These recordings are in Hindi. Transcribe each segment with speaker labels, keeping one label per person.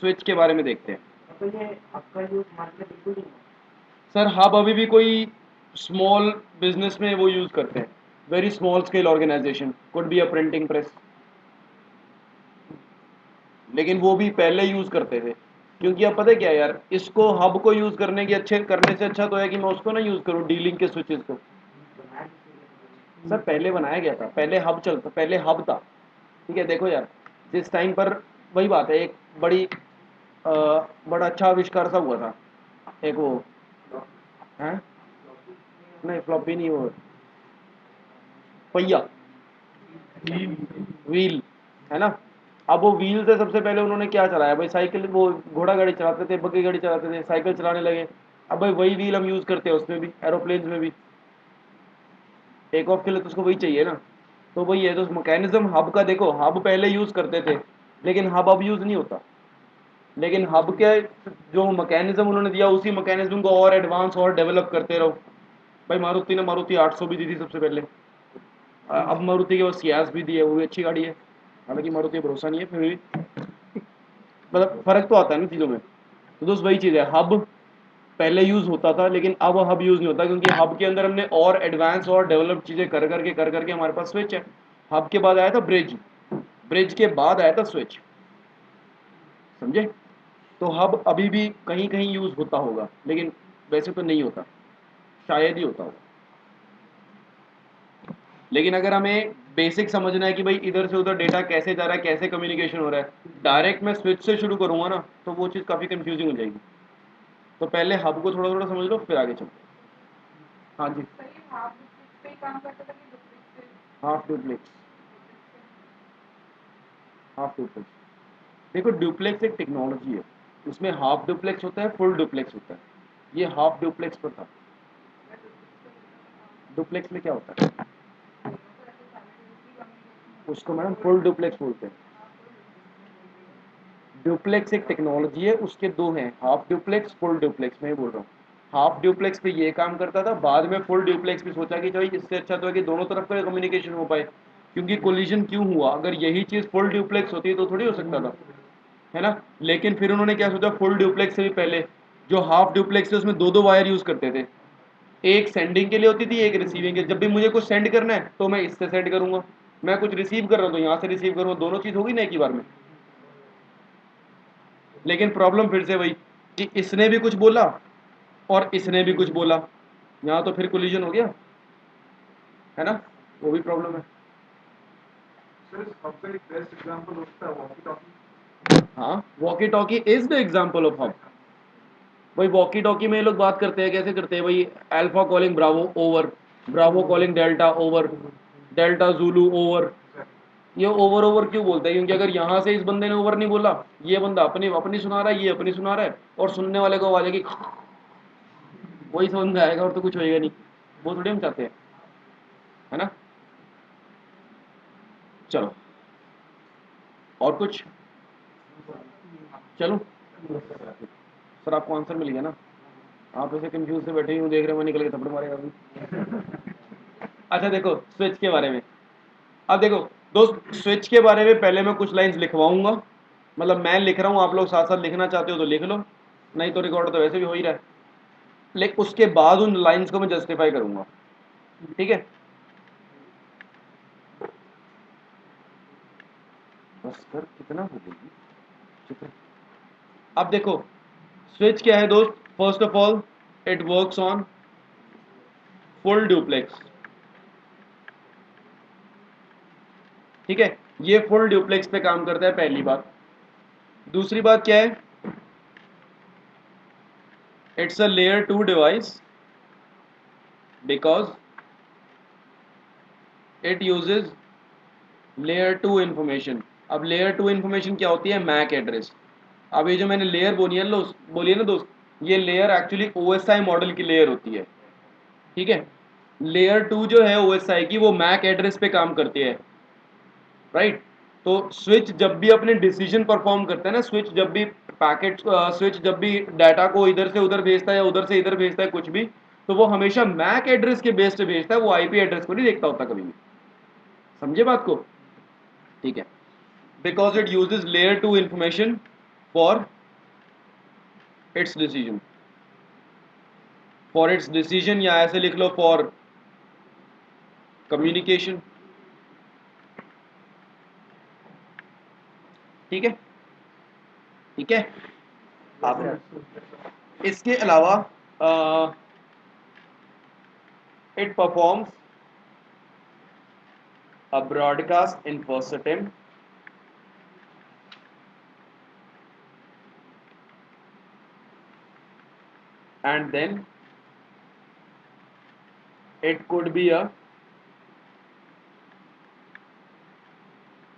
Speaker 1: स्विच के बारे में देखते हैं।
Speaker 2: तो ये आपका यूज मार्केट बिल्कुल नहीं है।
Speaker 1: सर हब अभी भी कोई स्मॉल बिजनेस में वो यूज़ करते हैं, very small scale organisation, could be a printing press, लेकिन वो भी पहले यूज़ करते थे। क्योंकि अब पता है क्या है यार, इसको हब को यूज़ करने के अच्छे करने से अच्छा तो है कि मैं उसको ना यूज़ करूँ, डीलिंग के स्विचेस को।
Speaker 2: बनाया किसी ने।
Speaker 1: सर पहले बनाया गया था, पहले हब चलता, पहले हब था। ठीक है, देखो यार, जिस टाइम पर वही बात है, एक बड़ी बड़ा अच्छा आविष्कार सा हुआ था, एक वो है, नहीं फ्लॉपी नहीं, वो पहिया, व्हील, है ना। अब वो व्हील से सबसे पहले उन्होंने क्या चलाया भाई, साइकिल, वो घोड़ा गाड़ी चलाते थे, बग्गी गाड़ी चलाते थे, साइकिल चलाने लगे। अब भाई वही व्हील हम यूज़ करते हैं उसमें भी, एरोप्लेन में भी, टेक ऑफ के लिए तो उसको वही चाहिए ना। तो वही है, तो मैकेनिज्म हब का देखो, हब पहले यूज़ करते थे, लेकिन हब अब यूज़ नहीं होता। लेकिन हब के जो मैकेनिज्म उन्होंने दिया, उसी मैकेनिज्म को और एडवांस और डेवलप करते रहो। भाई मारुति ने मारुति 800 भी दी थी सबसे पहले, अब मारुति के पास सियाज भी दी है, वो भी अच्छी गाड़ी है। हालांकि मारुति पे भरोसा नहीं है, फिर भी मतलब फर्क तो आता है ना चीज़ों में। तो दोस्त वही चीज़ है, हब पहले यूज़ होता था, लेकिन अब हब यूज़ नहीं होता, क्योंकि हब के अंदर हमने और एडवांस और डेवलप चीज़ें कर करके हमारे पास स्विच है। हब के बाद आया था ब्रिज, ब्रिज के बाद आया था स्विच, समझे। तो हब अभी भी कहीं कहीं यूज़ होता होगा, लेकिन वैसे तो नहीं होता, शायद ही होता होगा। लेकिन अगर हमें बेसिक समझना है कि भाई इधर से उधर डेटा कैसे जा रहा है, कैसे कम्युनिकेशन हो रहा है, डायरेक्ट मैं स्विच से शुरू करूंगा ना, तो वो चीज़ काफ़ी कंफ्यूजिंग हो जाएगी। तो पहले हब को थोड़ा थोड़ा समझ लो, फिर आगे चलते हैं। हाँ जी। हाफ डुप्लेक्स, हाफ डुप्लेक्स, देखो डुप्लेक्स एक टेक्नोलॉजी है, उसमें हाफ डुप्लेक्स होता है, फुल डुप्लेक्स होता है। ये हाफ डुप्लेक्स पर था। डुप्लेक्स में क्या होता है, उसको मैडम फुल डुप्लेक्स बोलते हैं। डुप्लेक्स एक टेक्नोलॉजी है, उसके दो हैं, हाफ डुप्लेक्स, फुल डुप्लेक्स, मैं ही बोल रहा हूँ। हाफ ड्यूप्लेक्स पे ये काम करता था, बाद में फुल ड्यूप्लेक्स पे सोचा कि भाई इससे अच्छा तो है कि दोनों तरफ का कम्युनिकेशन हो पाए। क्योंकि कोलिजन क्यों हुआ, अगर यही चीज़ फुल ड्यूप्लेक्स होती तो थोड़ी हो सकता था, है ना। लेकिन फिर उन्होंने क्या सोचा, फुल ड्यूप्लेक्स से भी पहले जो हाफ ड्यूप्लेक्स है उसमें दो दो वायर यूज़ करते थे, एक सेंडिंग के लिए होती थी, एक रिसीविंग के। जब भी मुझे कुछ सेंड करना है तो मैं इससे सेंड करूंगा, मैं कुछ रिसीव कर रहा हूँ तो यहाँ से रिसीव करूँगा, दोनों चीज़ होगी ना एक ही बार में। लेकिन प्रॉब्लम फिर से वही कि इसने भी कुछ बोला और इसने भी कुछ बोला, यहाँ तो फिर कोलिजन हो गया, है ना। वो भी प्रॉब्लम है।
Speaker 3: सर इस हब का एक बेस्ट एग्जांपल होता है वॉकी टॉकी।
Speaker 1: हाँ, walkie talkie is the example of hub. भाई वॉकी टॉकी में ये लोग बात करते हैं, कैसे करते हैं भाई, alpha calling Bravo over, Bravo calling delta over, delta Zulu over. ये ओवर ओवर क्यों बोलते हैं, क्योंकि अगर यहाँ से इस बंदे ने ओवर नहीं बोला, ये बंदा अपनी अपनी सुना रहा है, ये अपनी सुना रहा है, और सुनने वाले को आवाज आएगी, वही समझ में आएगा और तो कुछ होएगा नहीं। वो थोड़ी हम चाहते हैं, है ना। चलो, और कुछ, चलो सर आपको आंसर मिल गया ना। आप ऐसे कंफ्यूज से बैठे ही हूँ, देख रहे हो मैं निकल के थप्पड़ मारेगा अभी। अच्छा देखो स्विच के बारे में, अब देखो दोस्त, स्विच के बारे में पहले मैं कुछ लाइंस लिखवाऊंगा, मतलब मैं लिख रहा हूँ, आप लोग साथ साथ लिखना चाहते हो तो लिख लो, नहीं तो रिकॉर्ड तो वैसे भी हो ही रहा है। लेकिन उसके बाद उन लाइंस को मैं जस्टिफाई करूंगा, ठीक है। बस कर, कितना हो गई, चुप रह। अब देखो स्विच क्या है दोस्त, first of all it works on full duplex, ठीक है। ये फुल डुप्लेक्स पे काम करता है, पहली बात। दूसरी बात क्या है, it's a layer 2 device because it uses layer 2 information. अब लेयर 2 इंफॉर्मेशन क्या होती है, मैक एड्रेस। अब ये जो मैंने लेयर बोली है ना दोस्त, ये लेयर एक्चुअली ओएसआई मॉडल की लेयर होती है, ठीक है। लेयर 2 जो है ओएसआई की, वो मैक एड्रेस पे काम करती है, राइट। तो स्विच जब भी अपने डिसीजन परफॉर्म करता है ना, स्विच जब भी पैकेट, स्विच जब भी डाटा को इधर से उधर भेजता है या उधर से इधर भेजता है कुछ भी, तो वो हमेशा मैक एड्रेस के बेस पे भेजता है, वो आईपी एड्रेस को नहीं देखता होता कभी भी, समझे बात को, ठीक है। Because it uses layer 2 information for its decision, for its decision, या ऐसे लिख लो for communication. ठीक है, ठीक है. आप इसके अलावा it performs a broadcast in first attempt, and then it could be a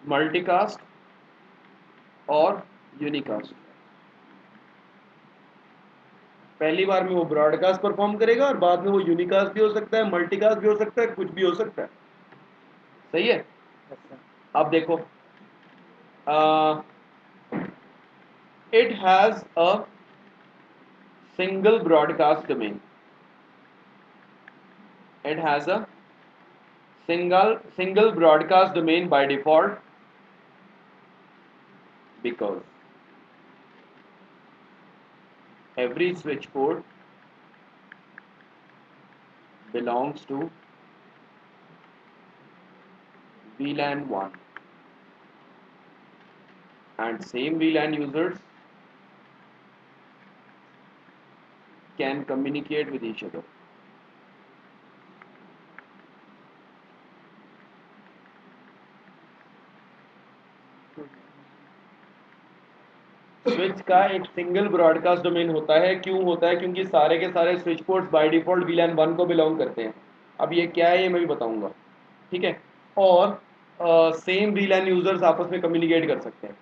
Speaker 1: multicast और यूनिकास्ट. पहली बार में वो ब्रॉडकास्ट परफॉर्म करेगा और बाद में वो यूनिकास्ट भी हो सकता है, मल्टीकास्ट भी हो सकता है, कुछ भी हो सकता है. सही है. अब देखो, it has a single broadcast domain. It has a single broadcast domain by default because every switch port belongs to VLAN 1 and same VLAN users can communicate with each other. Switch का एक सिंगल ब्रॉडकास्ट डोमेन होता है. क्यों होता है? क्योंकि सारे के सारे switch ports by default VLAN 1 को बिलोंग करते हैं. अब ये क्या है ये मैं भी बताऊंगा. ठीक है. और सेम VLAN यूजर्स आपस में कम्युनिकेट कर सकते हैं.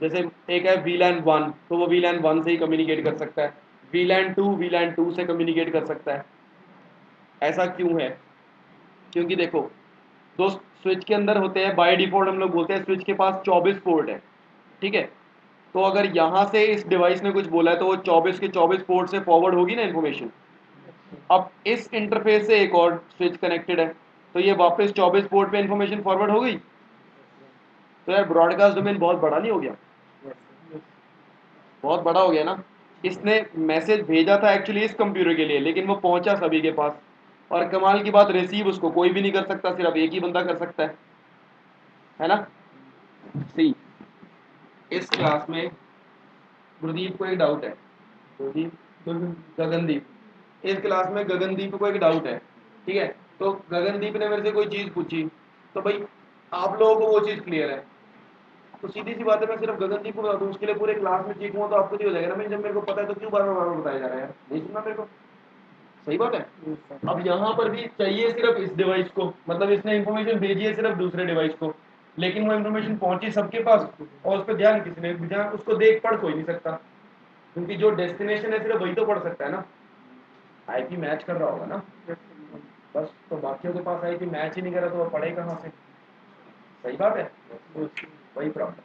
Speaker 1: जैसे एक है VLAN 1 तो वो VLAN 1 से ही कम्युनिकेट कर सकता है, VLAN 2 से कम्युनिकेट कर सकता है. ऐसा क्यों है? क्योंकि देखो दोस्त, स्विच के अंदर होते हैं बाय डिफॉल्ट, हम लोग बोलते हैं स्विच के पास 24 पोर्ट है. ठीक है. तो अगर यहाँ से इस डिवाइस ने कुछ बोला है तो वो 24 के 24 पोर्ट से फॉरवर्ड होगी ना इन्फॉर्मेशन. अब इस इंटरफेस से एक और स्विच कनेक्टेड है तो ये वापस 24 पोर्ट पे इन्फॉर्मेशन फॉरवर्ड हो गई. तो यार ब्रॉडकास्ट डोमेन बहुत बड़ा नहीं हो गया? बहुत बड़ा हो गया ना. इसने मैसेज भेजा था एक्चुअली इस कंप्यूटर के लिए, लेकिन वो पहुंचा सभी के पास. और कमाल की बात, रिसीव उसको कोई भी नहीं कर सकता, सिर्फ एक ही बंदा कर सकता है ना. सी, इस क्लास में गुरदीप को एक डाउट है. गगनदीप, इस क्लास में गगनदीप को एक डाउट है. ठीक है. तो गगनदीप ने मेरे से कोई चीज़ पूछी तो भाई आप लोगों को वो चीज़ क्लियर है. तो सीधी सी बात है, मैं सिर्फ गगनदीप को बता दूं उसके लिए पूरे क्लास में चीखूंगा तो आपको नहीं हो जाएगा ना. मैं जब मेरे को पता है तो क्यों बार बार बताया जा रहा है यार, नहीं सुनना मेरे को. सही बात है. अब यहाँ पर भी चाहिए सिर्फ इस डिवाइस को, मतलब इसने इंफॉर्मेशन भेजी है सिर्फ दूसरे डिवाइस को, लेकिन वो इंफॉर्मेशन पहुंची सबके पास और उस पर ध्यान किसी ने ध्यान उसको देख पढ़ कोई नहीं सकता, क्योंकि जो डेस्टिनेशन है सिर्फ वही तो पढ़ सकता है ना. आईपी मैच कर रहा होगा ना बस. तो बाकियों के पास आईपी मैच ही नहीं कर रहा तो वो पढ़े कहाँ से. सही बात है. वही problem.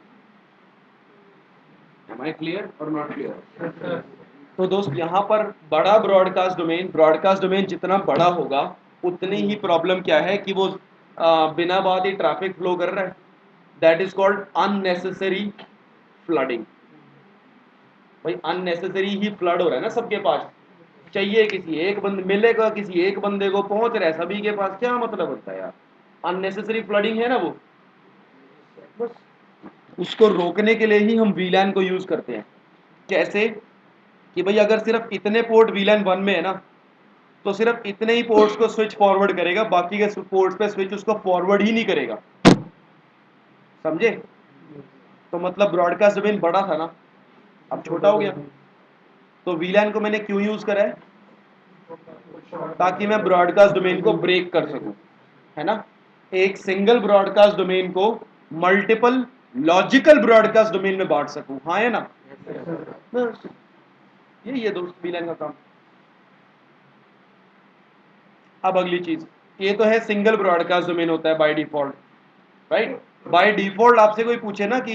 Speaker 1: Am I clear or not clear? तो दोस्त यहाँ पर बड़ा ब्रॉडकास्ट डोमेन जितना बड़ा होगा उतनी ही प्रॉब्लम क्या है कि वो बिना बात ही ट्रैफिक फ्लो कर रहा है. That is called unnecessary flooding. भाई अननेसेसरी ही फ्लड हो रहा है ना सबके पास. चाहिए किसी एक बंदे मिलेगा, किसी एक बंदे को पहुंच रहा है सभी के पास. क्या मतलब होता है यार? अननेसेसरी फ्लडिंग है ना वो. बस उसको रोकने के लिए ही हम VLAN को यूज करते हैं. कैसे? कि भाई अगर सिर्फ इतने पोर्ट VLAN 1 में है ना तो सिर्फ इतने ही पोर्ट्स को स्विच फॉरवर्ड करेगा, बाकी के पोर्ट्स पे स्विच उसको फॉरवर्ड ही नहीं करेगा. समझे? तो मतलब ब्रॉडकास्ट डोमेन बड़ा था ना, अब छोटा हो गया. तो VLAN को मैंने क्यों यूज करा है? ताकि मैं ब्रॉडकास्ट डोमेन को ब्रेक कर सकूं, है ना. एक सिंगल ब्रॉडकास्ट डोमेन को मल्टीपल लॉजिकल ब्रॉडकास्ट डोमेन में बांट सकूं. हाँ है ना. यही है दोस्त VLAN का काम. अब अगली चीज, ये तो है सिंगल ब्रॉडकास्ट डोमेन होता है by default, right. By default आपसे कोई पूछे ना कि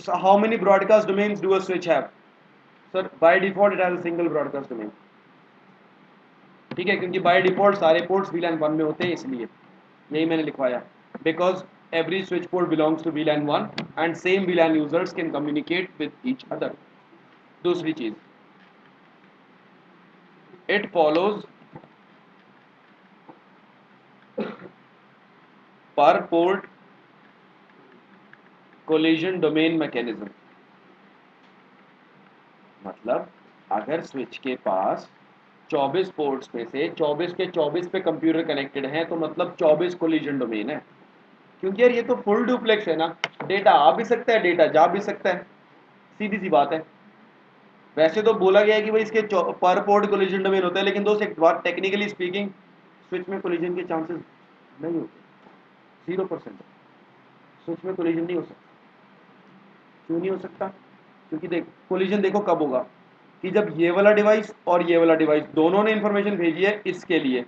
Speaker 1: how many broadcast domains do a switch have, sir by default it has a single broadcast domain. ठीक है, क्योंकि बाय डिफॉल्ट सारे पोर्ट्स VLAN 1 में होते हैं, इसलिए यही मैंने लिखवाया. Because every switch port belongs to VLAN 1 and same VLAN users can communicate with each other. दूसरी चीज, इट फॉलोज पर पोर्ट कोलिजन डोमेन मैकेनिज्म। मतलब अगर स्विच के पास 24 पोर्ट्स में से 24 के 24 पे कंप्यूटर कनेक्टेड हैं तो मतलब 24 कोलिजन डोमेन है। क्योंकि यार ये तो फुल डुप्लेक्स है ना, डेटा आ भी सकता है डेटा जा भी सकता है, सीधी सी बात है। वैसे तो बोला गया है कि भाई इसके पर पोर्ट कोलिजन डोमेन होता है, लेकिन दोस्त एक बात, टेक्निकली स्पीकिंग स्विच में कोलिजन के चांसेस नहीं होते, 0%। स्विच में कोलिजन नहीं हो सकता। क्यों नहीं हो सकता? क्योंकि देख कोलिजन देखो कब होगा कि जब ये वाला डिवाइस और ये वाला डिवाइस दोनों ने इंफॉर्मेशन भेजी है इसके लिए,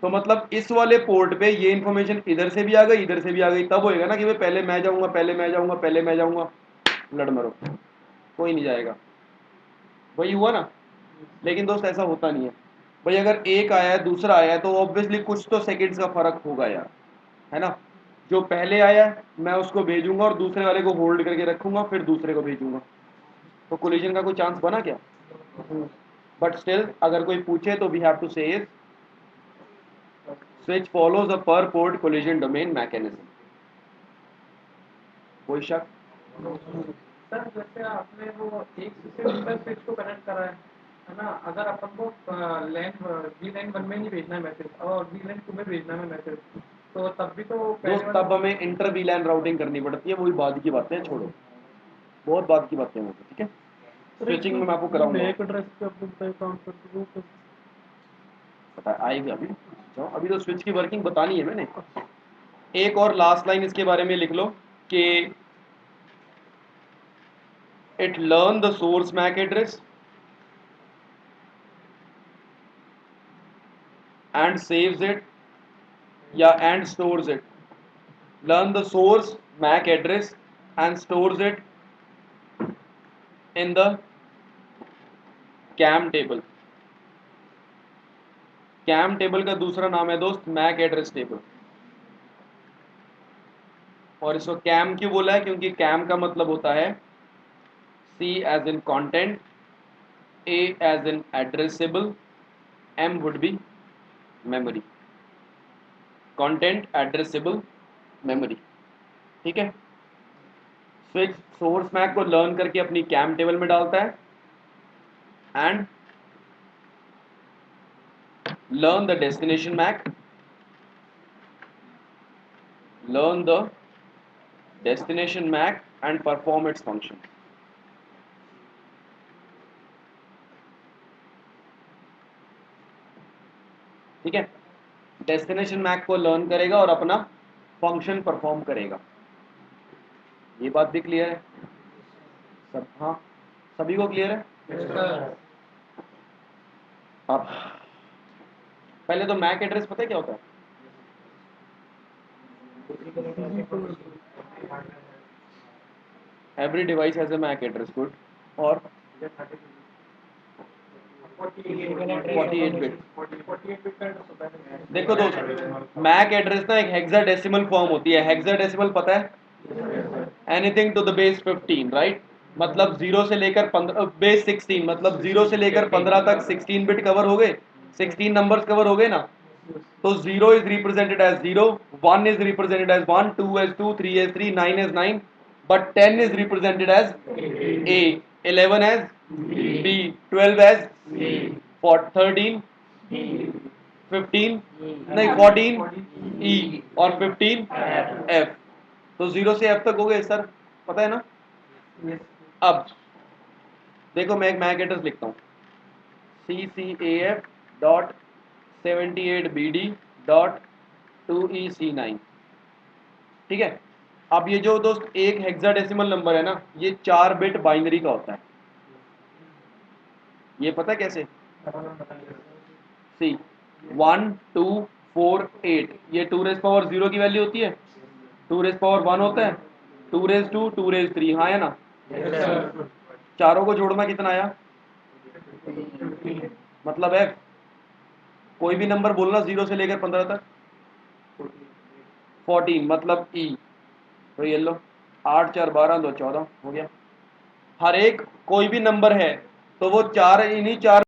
Speaker 1: तो मतलब इस वाले पोर्ट पे ये इंफॉर्मेशन इधर से भी आ गई इधर से भी आ गई, तब होएगा ना कि भाई पहले मैं जाऊंगा पहले मैं जाऊंगा पहले मैं जाऊंगा, लड़ मरो, कोई नहीं जाएगा, वही हुआ ना। लेकिन दोस्त ऐसा होता नहीं है भाई, अगर एक आया है दूसरा आया है तो ऑब्वियसली कुछ तो सेकंड्स का फर्क होगा यार, है ना। जो पहले आया है मैं उसको भेजूंगा और दूसरे वाले को होल्ड करके रखूंगा फिर दूसरे को भेजूंगा, तो कोलिजन का कोई चांस बना क्या? बट स्टिल अगर कोई पूछे तो वी हैव टू से स्विच फॉलोज अ पर पोर्ट कोलिजन डोमेन मैकेनिज्म। कोई शक?
Speaker 2: सर जैसे आपने वो एक से दूसरे स्विच को कनेक्ट करा है ना, अगर अपन को वी लाइन 1 में नहीं भेजना है मैसेज और वी लाइन 2 में भेजना है मैसेज, तो तब भी तो
Speaker 1: दोस्त
Speaker 2: पहले
Speaker 1: तब हमें इंटर वीलैन राउटिंग करनी पड़ती है, वही बाद की बातें हैं, छोड़ो, बहुत बाद की बातें हैं वो तो, ठीक है। स्विचिंग में मैं आपको कराऊंगा,
Speaker 2: एड्रेस पे अपने बताए काम करते हो
Speaker 1: पता है आएगी अभी, जाओ अभी तो स्विच की वर्किंग बतानी है मैंने। एक और लास्ट लाइन इसके बारे में लिख लो कि it learn the source MAC address and saves it या and stores it, learn the source MAC address and stores it in the CAM table। CAM table का दूसरा नाम है दोस्त MAC एड्रेस टेबल। और इसको CAM क्यों बोला है? क्योंकि CAM का मतलब होता है C as in content, A as in addressable, M would be memory, content addressable memory, ठीक है। स्विच सोर्स मैक को लर्न करके अपनी CAM टेबल में डालता है and learn the destination MAC, learn the destination MAC and perform its function। ठीक है, डेस्टिनेशन मैक को लर्न करेगा और अपना फंक्शन परफॉर्म करेगा। ये बात भी क्लियर है सब? हाँ, सभी को क्लियर है? अब पहले तो मैक एड्रेस पता है क्या होता है? Every device has a MAC address, good. और 48 बिट। देखो दोस्त, मैक एड्रेस ना एक हेक्साडेसिमल फॉर्म होती है। हेक्साडेसिमल पता है? Anything to the base 15, right. मतलब 0 से लेकर 15, बेस 16, मतलब 0 से लेकर 15 तक 16 बिट कवर हो गए, 16 नंबर्स कवर हो गए ना। तो 0 is represented as 0, 1 is represented as 1, 2 as 2, 3 as 3, 9 as 9, but 10 is represented as A, 11 as B, 12 as 13, 15 नहीं 14 E और 15 F। तो 0 से F तक हो गए सर, पता है ना। अब देखो मैं एक मैक एड्रेस लिखता हूँ, CCAF.78BD.2EC9, ठीक है। अब ये जो दोस्त एक हेक्साडेसिमल नंबर है ना, ये 4 बिट बाइनरी का होता है। ये पता है कैसे? सी 1 2 4 8, ये 2 रेज पावर 0 की वैल्यू होती है, 2 रेज पावर 1 होता है, 2 रेज 2, 2 रेज 3, हाँ है ना। चारों को जोड़ना कितना आया? मतलब है कोई भी नंबर बोलना 0 से लेकर 15 तक, 14 मतलब E। तो ये लो 8 4 12 2 14 हो गया। हर एक कोई भी नंबर है तो वो चार इन्हीं चार